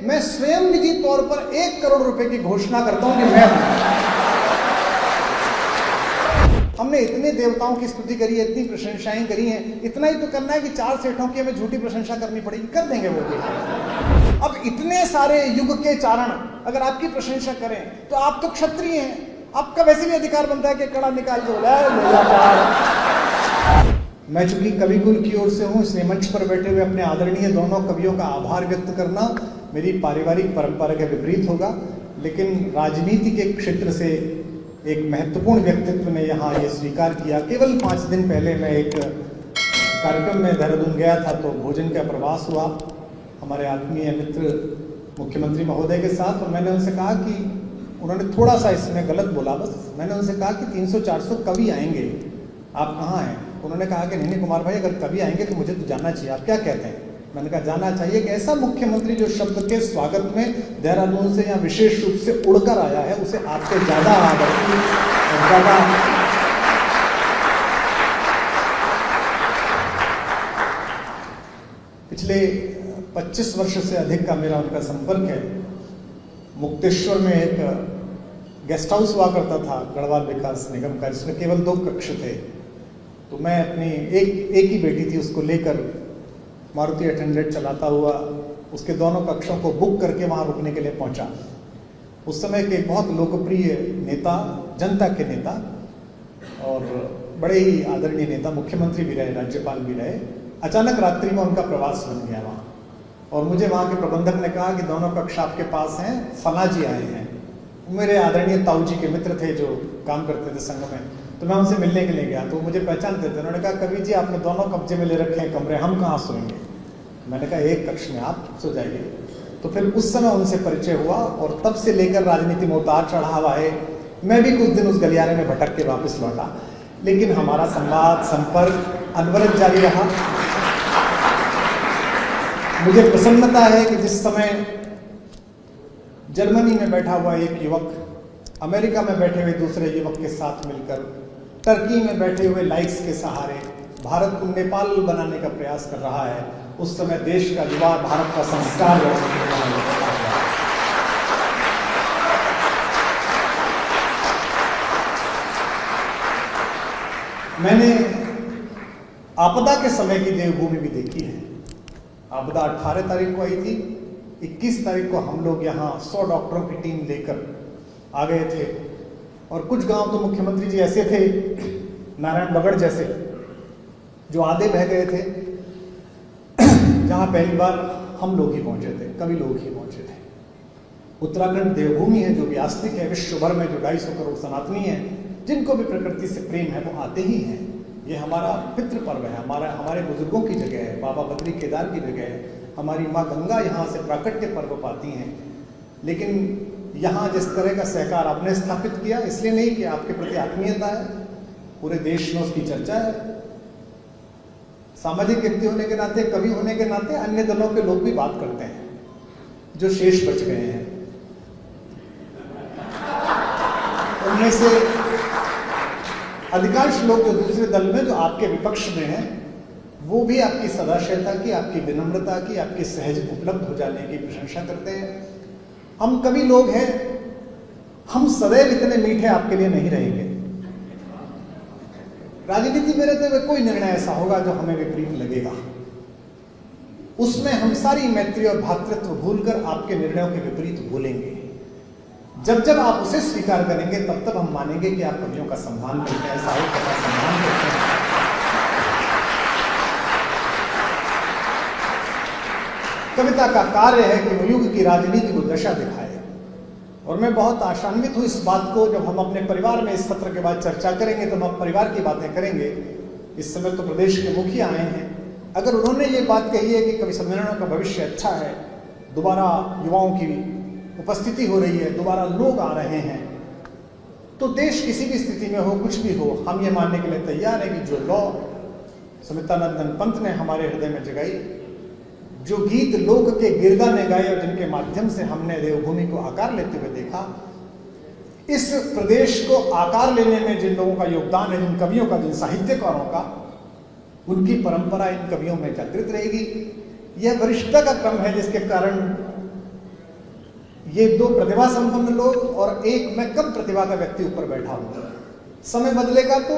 मैं स्वयं निजी तौर पर 1 करोड़ रुपए की घोषणा करता हूं कि मैं हमने इतने देवताओं की स्तुति करी है, इतनी प्रशंसाएं करी हैं, इतना ही तो करना है कि 4 सेठों की हमें झूठी प्रशंसा करनी पड़ेगी, कर देंगे वो भी। अब इतने सारे युग के चारण अगर आपकी प्रशंसा करें तो आप तो क्षत्रिय हैं, आपका वैसे भी अधिकार बनता है कि कड़ा निकाल के मैं चूंकि कवि कुल की ओर से हूं, इसलिए मंच पर बैठे हुए अपने आदरणीय दोनों कवियों का आभार व्यक्त करना मेरी पारिवारिक परंपरा के विपरीत होगा, लेकिन राजनीति के क्षेत्र से एक महत्वपूर्ण व्यक्तित्व ने यहाँ ये स्वीकार किया। केवल 5 दिन पहले मैं एक कार्यक्रम में देहरादून गया था, तो भोजन का प्रवास हुआ हमारे आत्मीय मित्र मुख्यमंत्री महोदय के साथ, और मैंने उनसे कहा कि उन्होंने थोड़ा सा इसमें गलत बोला, बस मैंने उनसे कहा कि 300-400 कवि आएंगे, आप कहाँ हैं? उन्होंने कहा कि नहीं कुमार भाई, अगर कवि आएंगे तो मुझे तो जाना चाहिए, आप क्या कहते हैं? मैंने कहा जाना चाहिए कि ऐसा मुख्यमंत्री जो शब्द के स्वागत में देहरादून से या विशेष रूप से उड़कर आया है, उसे आपसे ज्यादा आदर और ज्यादा पिछले 25 वर्ष से अधिक का मेरा उनका संपर्क है। मुक्तेश्वर में एक गेस्ट हाउस हुआ करता था गढ़वाल विकास निगम का, जिसमें केवल 2 कक्ष थे, तो मैं अपनी एक ही बेटी थी, उसको लेकर मारुति 800 चलाता हुआ उसके दोनों कक्षों को बुक करके वहाँ रुकने के लिए पहुँचा। उस समय के बहुत लोकप्रिय नेता, जनता के नेता और बड़े ही आदरणीय नेता, मुख्यमंत्री भी रहे, राज्यपाल भी रहे, अचानक रात्रि में उनका प्रवास बन गया वहाँ, और मुझे वहाँ के प्रबंधक ने कहा कि दोनों कक्ष आपके पास हैं, फला जी आए हैं। मेरे आदरणीय ताऊ जी के मित्र थे जो काम करते थे संघ में, तो मैं उनसे मिलने के लिए गया, तो मुझे पहचानते थे। उन्होंने कहा कवि जी आपने दोनों कब्जे में ले रखे हैं कमरे, हम कहाँ सोएंगे? मैंने कहा एक कक्ष में आप सो जाइए। तो फिर उस समय उनसे परिचय हुआ, और तब से लेकर राजनीति में उतार चढ़ाव आए। मैं भी कुछ दिन उस गलियारे में भटक के वापस लौटा, लेकिन हमारा संवाद संपर्क अनवरत जारी रहा। मुझे प्रसन्नता है कि जिस समय जर्मनी में बैठा हुआ एक युवक अमेरिका में बैठे हुए दूसरे युवक के साथ मिलकर, टर्की में बैठे हुए लाइक्स के सहारे भारत को नेपाल बनाने का प्रयास कर रहा है, उस समय देश का युवा भारत का संस्कार मैंने आपदा के समय की देवभूमि भी देखी है। आपदा 18 तारीख को आई थी, 21 तारीख को हम लोग यहाँ 100 डॉक्टरों की टीम लेकर आ गए थे, और कुछ गांव तो मुख्यमंत्री जी ऐसे थे, नारायण बगड़ जैसे, जो आधे बह गए थे, जहां पहली बार हम लोग ही पहुंचे थे, कवि लोग ही पहुंचे थे। उत्तराखंड देवभूमि है जो भी आस्तिक है, विश्व भर में जो 250 करोड़ सनातनी है, जिनको भी प्रकृति से प्रेम है, वो आते ही हैं। ये हमारा पितृ पर्व है, हमारे बुजुर्गों की जगह है, बाबा बद्री केदार की जगह है, हमारी माँ गंगा यहाँ से प्राकट्य पर्व पाती हैं। लेकिन यहाँ जिस तरह का सहकार आपने स्थापित किया, इसलिए नहीं कि आपके प्रति आत्मीयता है, पूरे देश में उसकी चर्चा है। सामाजिक व्यक्ति होने के नाते, कवि होने के नाते अन्य दलों के लोग भी बात करते हैं, जो शेष बच गए हैं उनमें से अधिकांश लोग जो दूसरे दल में, जो आपके विपक्ष में हैं, वो भी आपकी सदाशयता की, आपकी विनम्रता की, आपकी सहज उपलब्ध हो जाने की प्रशंसा करते हैं। हम कवि लोग हैं, हम सदैव इतने मीठे आपके लिए नहीं रहेंगे। राजनीति में रहते हुए कोई निर्णय ऐसा होगा जो हमें विपरीत लगेगा, उसमें हम सारी मैत्री और भ्रातृत्व भूलकर आपके निर्णयों के विपरीत भूलेंगे। जब जब आप उसे स्वीकार करेंगे, तब तब हम मानेंगे कि आप कवियों का सम्मान करते हैं, साहित्य का सम्मान करते हैं। कविता का कार्य है कि वो युग की राजनीति को दशा दिखाए, और मैं बहुत आशान्वित हूँ इस बात को, जब हम अपने परिवार में इस सत्र के बाद चर्चा करेंगे तो हम परिवार की बातें करेंगे। इस समय तो प्रदेश के मुखिया आए हैं, अगर उन्होंने ये बात कही है कि कवि सम्मेलनों का भविष्य अच्छा है, दोबारा युवाओं की उपस्थिति हो रही है, दोबारा लोग आ रहे हैं, तो देश किसी भी स्थिति में हो, कुछ भी हो, हम ये मानने के लिए तैयार हैं कि जो लौ सुमित्रानंदन पंत ने हमारे हृदय में जगाई, जो गीत लोक के गिरदा ने गाए और जिनके माध्यम से हमने देवभूमि को आकार लेते हुए देखा, इस प्रदेश को आकार लेने में जिन लोगों का योगदान है, जिन कवियों का, जिन साहित्यकारों का, उनकी परंपरा इन कवियों में जागृत रहेगी। यह वरिष्ठता का क्रम है जिसके कारण ये दो प्रतिभा संपन्न लोग और एक मैं कम प्रतिभा का व्यक्ति ऊपर बैठा हूं। समय बदलेगा तो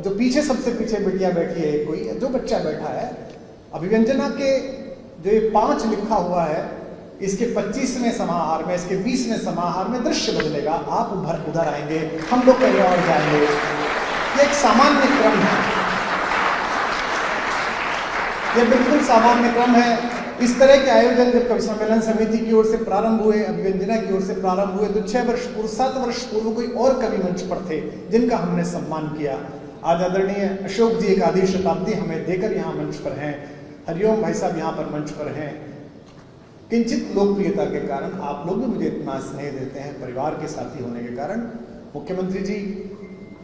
जो पीछे सबसे पीछे बिटिया बैठी है, कोई जो बच्चा बैठा है, अभिव्यंजना के जो ये 5 लिखा हुआ है, इसके 25वें समाहार में, इसके 20वें समाहार में दृश्य बदलेगा, आप उधर आएंगे, हम लोग कहीं और जाएंगे। ये एक सामान्य क्रम है, ये बिल्कुल सामान्य क्रम है। इस तरह के आयोजन जब कवि सम्मेलन समिति की ओर से प्रारंभ हुए, अभिव्यंजना की ओर से प्रारंभ हुए, तो 6 वर्ष पूर्व 7 वर्ष पूर्व कोई और कवि मंच पर थे जिनका हमने सम्मान किया। आज आदरणीय अशोक जी एक आधी शताब्दी हमें देकर यहाँ मंच पर हैं, हरिओम भाई साहब यहाँ पर मंच पर हैं। किंचित लोकप्रियता के कारण आप लोग भी मुझे इतना स्नेह देते हैं, परिवार के साथी होने के कारण। मुख्यमंत्री जी,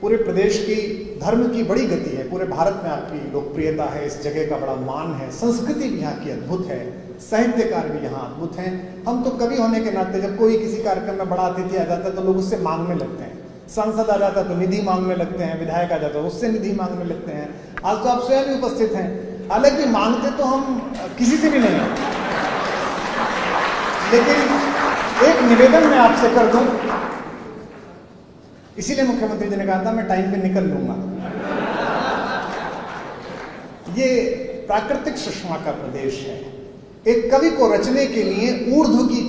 पूरे प्रदेश की धर्म की बड़ी गति है, पूरे भारत में आपकी लोकप्रियता है, इस जगह का बड़ा मान है, संस्कृति भी यहाँ की अद्भुत है, साहित्यकार भी यहाँ अद्भुत हैं। हम तो कवि होने के नाते जब कोई किसी कार्यक्रम में बड़ा अतिथि आ जाता है तो लोग उससे मांगने लगते हैं, सांसद आ जाता है तो निधि मांगने लगते हैं, विधायक आ जाता है उससे निधि मांगने लगते हैं। आज तो आप स्वयं भी उपस्थित हैं, हालांकि मांगते तो हम किसी से भी नहीं हैं, लेकिन एक निवेदन मैं आपसे कर दूं, इसीलिए मुख्यमंत्री जी ने कहा था मैं टाइम पे निकल लूंगा। ये प्राकृतिक सुषमा का प्रदेश है। एक कवि को रचने के लिए ऊर्ध्व की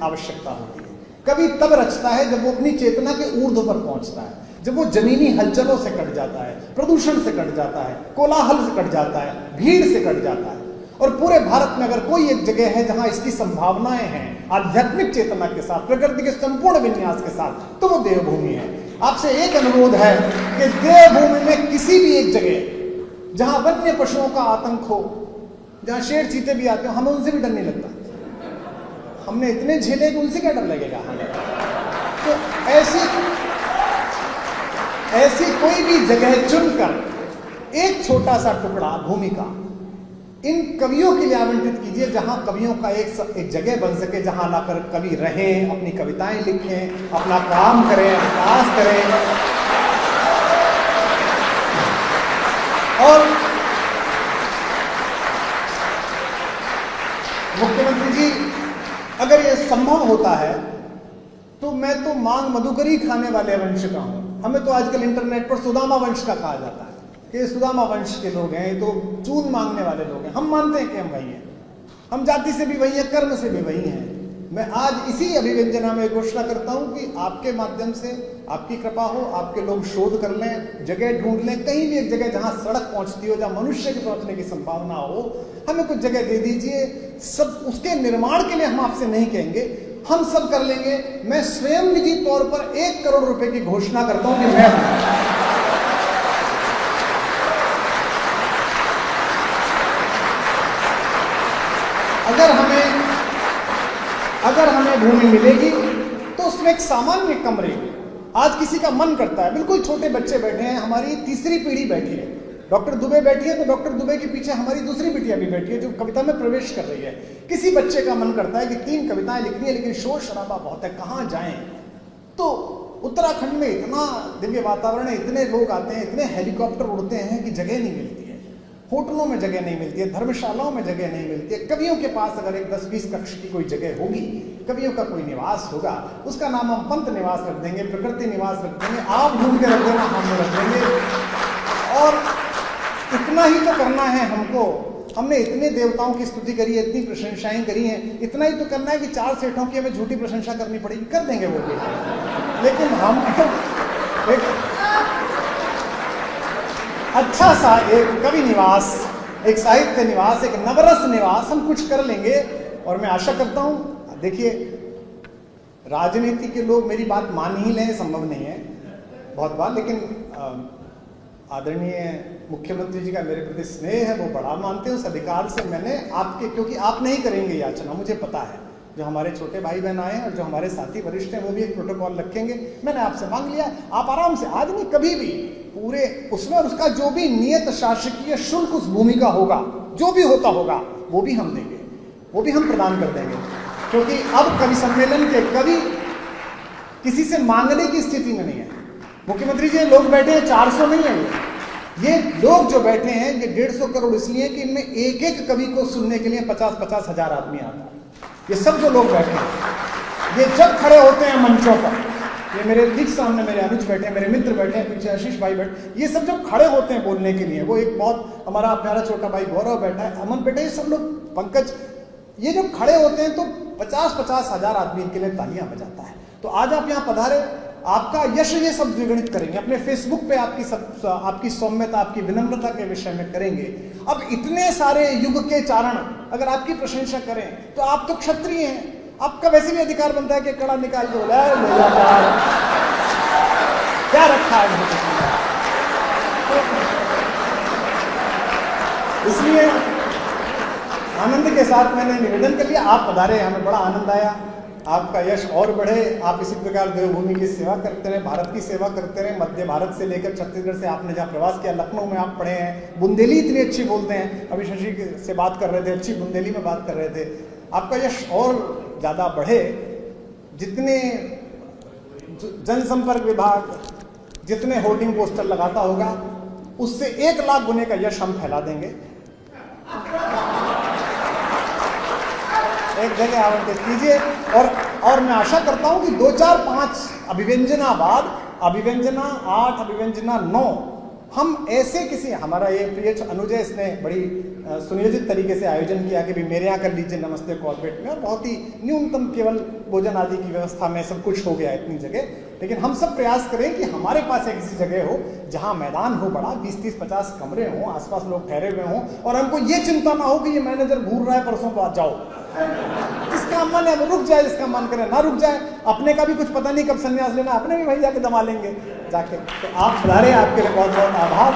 आवश्यकता होती है। कवि तब रचता है जब वो अपनी चेतना के ऊर्ध्व पर पहुंचता है, जब वो जमीनी हलचलों से कट जाता है, प्रदूषण से कट जाता है, कोलाहल से कट जाता है, भीड़ से कट जाता है। और पूरे भारत में अगर कोई एक जगह है जहां इसकी संभावनाएं हैं आध्यात्मिक चेतना के साथ, प्रकृति के संपूर्ण विन्यास के साथ, तो वो देवभूमि है। आपसे एक अनुरोध है कि देवभूमि में किसी भी एक जगह जहां वन्य पशुओं का आतंक हो, जहां शेर चीते भी आते हो, हमें उनसे भी डर नहीं लगता। हमने इतने झेले कि उनसे क्या डर लगेगा हमें। तो ऐसी कोई भी जगह चुनकर एक छोटा सा टुकड़ा भूमि का इन कवियों के लिए आवंटित कीजिए, जहां कवियों का एक जगह बन सके, जहां लाकर कवि रहें, अपनी कविताएं लिखें, अपना काम करें, विकास करें। और मुख्यमंत्री जी, अगर ये संभव होता है तो मैं तो मांग मधुकरी खाने वाले वंश का हूं। हमें तो आजकल इंटरनेट पर सुदामा वंश का कहा जाता है कि सुदामा वंश के लोग हैं, ये तो चून मांगने वाले लोग हैं। हम मानते हैं कि हम वही हैं, हम जाति से भी वही हैं, कर्म से भी वही हैं। मैं आज इसी अभिव्यंजना में घोषणा करता हूं कि आपके माध्यम से आपकी कृपा हो, आपके लोग शोध कर लें, जगह ढूंढ लें, कहीं भी एक जगह जहां सड़क पहुंचती हो, जहां मनुष्य के पहुंचने की संभावना हो, हमें कुछ जगह दे दीजिए। सब उसके निर्माण के लिए हम आपसे नहीं कहेंगे, हम सब कर लेंगे। मैं स्वयं निजी तौर पर 1 करोड़ रुपए की घोषणा करता हूं कि मैं अगर हमें भूमि मिलेगी तो उसमें एक सामान्य कमरे, आज किसी का मन करता है, बिल्कुल छोटे बच्चे बैठे हैं, हमारी तीसरी पीढ़ी बैठी है, डॉक्टर दुबे बैठी है तो डॉक्टर दुबे के पीछे हमारी दूसरी बिटिया भी बैठी है जो कविता में प्रवेश कर रही है। किसी बच्चे का मन करता है कि 3 कविताएं लिखनी है, लेकिन शोर शराबा बहुत है, कहाँ जाएं। तो उत्तराखंड में इतना दिव्य वातावरण है, इतने लोग आते हैं, इतने हेलीकॉप्टर उड़ते हैं कि जगह नहीं मिलती है, होटलों में जगह नहीं मिलती है, धर्मशालाओं में जगह नहीं मिलती है। कवियों के पास अगर एक 10-20 कक्ष की कोई जगह होगी, कवियों का कोई निवास होगा, उसका नाम हम पंत निवास रख देंगे, प्रकृति निवास रख देंगे, आप ढूंढ के रख देना, हम रख देंगे। और इतना ही तो करना है हमको। हमने इतने देवताओं की स्तुति करी है, इतनी प्रशंसाएं करी हैं, इतना ही तो करना है कि 4 सेठों की हमें झूठी प्रशंसा करनी पड़ेगी, कर देंगे वो भी। लेकिन हम एक अच्छा सा एक कवि निवास, एक साहित्य निवास, एक नवरस निवास हम कुछ कर लेंगे। और मैं आशा करता हूं, देखिए राजनीति के लोग मेरी बात मान ही लें, संभव नहीं है बहुत बार, लेकिन आदरणीय मुख्यमंत्री जी का मेरे प्रति स्नेह है, वो बड़ा मानते हैं। उस अधिकार से मैंने आपके, क्योंकि आप नहीं करेंगे याचना, मुझे पता है, जो हमारे छोटे भाई बहन आए हैं और जो हमारे साथी वरिष्ठ हैं वो भी एक प्रोटोकॉल रखेंगे, मैंने आपसे मांग लिया। आप आराम से, आदमी कभी भी पूरे उसमें, और उसका जो भी नियत शासकीय शुल्क उस भूमि का होगा, जो भी होता होगा, वो भी हम देंगे, वो भी हम प्रदान कर देंगे। क्योंकि अब कवि सम्मेलन के कवि किसी से मांगने की स्थिति में नहीं है। मुख्यमंत्री जी, लोग बैठे हैं 400 नहीं है, ये लोग जो बैठे हैं ये 150 करोड़ इसलिए कि इनमें एक एक कवि को सुनने के लिए 50-50 हजार आदमी आता है। ये सब जो लोग बैठे हैं ये जब खड़े होते हैं मंचों पर, ये मेरे ठीक सामने मेरे अनुज बैठे हैं, मेरे मित्र बैठे हैं, पीछे आशीष भाई बैठे, ये सब जब खड़े होते हैं बोलने के लिए, वो एक बहुत हमारा प्यारा छोटा भाई गौरव बैठा है, अमन बैठा है, ये सब लोग, पंकज, ये जब खड़े होते हैं तो 50-50 हजार आदमी इनके लिए तालियां बजाता है। तो आज आप यहाँ पधारे, आपका यश ये सब द्विगुणित करेंगे, अपने फेसबुक पे आपकी सौम्यता, आपकी विनम्रता के विषय में करेंगे। अब इतने सारे युग के चारण अगर आपकी प्रशंसा करें तो आप तो क्षत्रिय हैं, आपका वैसे भी अधिकार बनता है कि कड़ा निकाल के बोला क्या रखा है। इसलिए आनंद के साथ मैंने निवेदन कर लिया, आप पधारे, हमें बड़ा आनंद आया, आपका यश और बढ़े, आप इसी प्रकार देवभूमि की सेवा करते रहे, भारत की सेवा करते रहे। मध्य भारत से लेकर छत्तीसगढ़ से आपने जहाँ प्रवास किया, लखनऊ में आप पढ़े हैं, बुंदेली इतनी अच्छी बोलते हैं, अभी शशि से बात कर रहे थे, अच्छी बुंदेली में बात कर रहे थे। आपका यश और ज़्यादा बढ़े, जितने जनसंपर्क विभाग जितने होर्डिंग पोस्टर लगाता होगा उससे 1 लाख गुने का यश हम फैला देंगे। एक जगह आवंटित कीजिए, और मैं आशा करता हूं कि 2, 4, 5 अभिव्यंजना बाद, अभिव्यंजना 8, अभिव्यंजना 9, हम ऐसे किसी, हमारा ये प्रिय अनुज है, इसने बड़ी सुनियोजित तरीके से आयोजन किया कि भाई मेरे यहाँ कर लीजिए नमस्ते कॉर्पोरेट में, और बहुत ही न्यूनतम केवल भोजन आदि की व्यवस्था में सब कुछ हो गया इतनी जगह। लेकिन हम सब प्रयास करें कि हमारे पास एक ऐसी जगह हो जहाँ मैदान हो बड़ा, 20, 30, 50 कमरे हों, आसपास लोग ठहरे हुए हों, और हमको ये चिंता ना हो कि ये मैनेजर घूर रहा है, परसों को आ जाओ, जिसका मन है वो रुक जाए, जिसका मन करे ना रुक जाए। अपने का भी कुछ पता नहीं कब संन्यास लेना, अपने भी वही जाके दमा लेंगे जाके। तो आप सुधारे, आपके लिए बहुत बहुत आभार।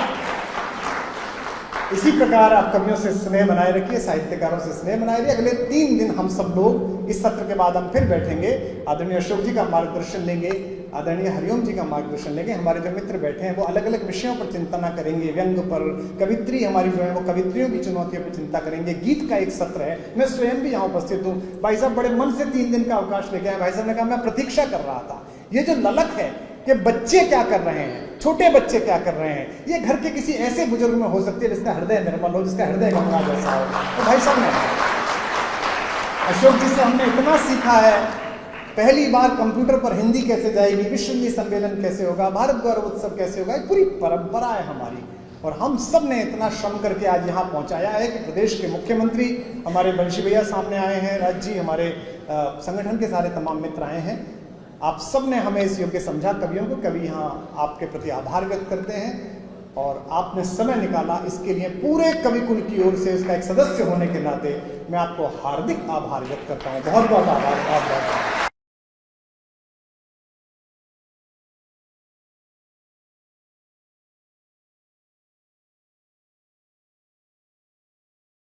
इसी प्रकार आप कवियों से स्नेह बनाए रखिए, साहित्यकारों से स्नेह बनाए रखिए। अगले 3 दिन हम सब लोग, इस सत्र के बाद हम फिर बैठेंगे, आदरणीय अशोक जी का मार्गदर्शन लेंगे, आदरणीय हरिओम जी का मार्गदर्शन लेंगे। हमारे जो मित्र बैठे हैं वो अलग अलग विषयों पर चिंतना करेंगे, व्यंग पर, कवित्री हमारी जो है वो कवित्रियों की चुनौतियों पर चिंता करेंगे, गीत का एक सत्र है, मैं स्वयं भी यहाँ उपस्थित हूँ। भाई साहब बड़े मन से 3 दिन का अवकाश लेके आए। भाई साहब ने कहा मैं प्रतीक्षा कर रहा था, ये जो ललक है कि बच्चे क्या कर रहे हैं, छोटे बच्चे क्या कर रहे हैं, ये घर के किसी ऐसे बुजुर्ग में हो सकती है जिसका हृदय निर्मल हो, जिसका हृदय गंगा जैसा हो। तो भाई साहब ने, अशोक जी से हमने इतना सीखा है, पहली बार कंप्यूटर पर हिंदी कैसे जाएगी, विश्व हिंदी सम्मेलन कैसे होगा, भारत गौरव उत्सव कैसे होगा, एक पूरी परंपरा है हमारी, और हम सब ने इतना श्रम करके आज यहाँ पहुँचाया है कि प्रदेश के मुख्यमंत्री हमारे बंशी भैया सामने आए हैं, राज जी, हमारे संगठन के सारे तमाम मित्र आए हैं। आप सब ने हमें इस योग्य समझा कवियों को, कवि यहाँ आपके प्रति आभार व्यक्त करते हैं, और आपने समय निकाला, इसके लिए पूरे कवि कुल की ओर से, उसका एक सदस्य होने के नाते मैं आपको हार्दिक आभार व्यक्त करता हूँ। बहुत बहुत आभार, बहुत बहुत।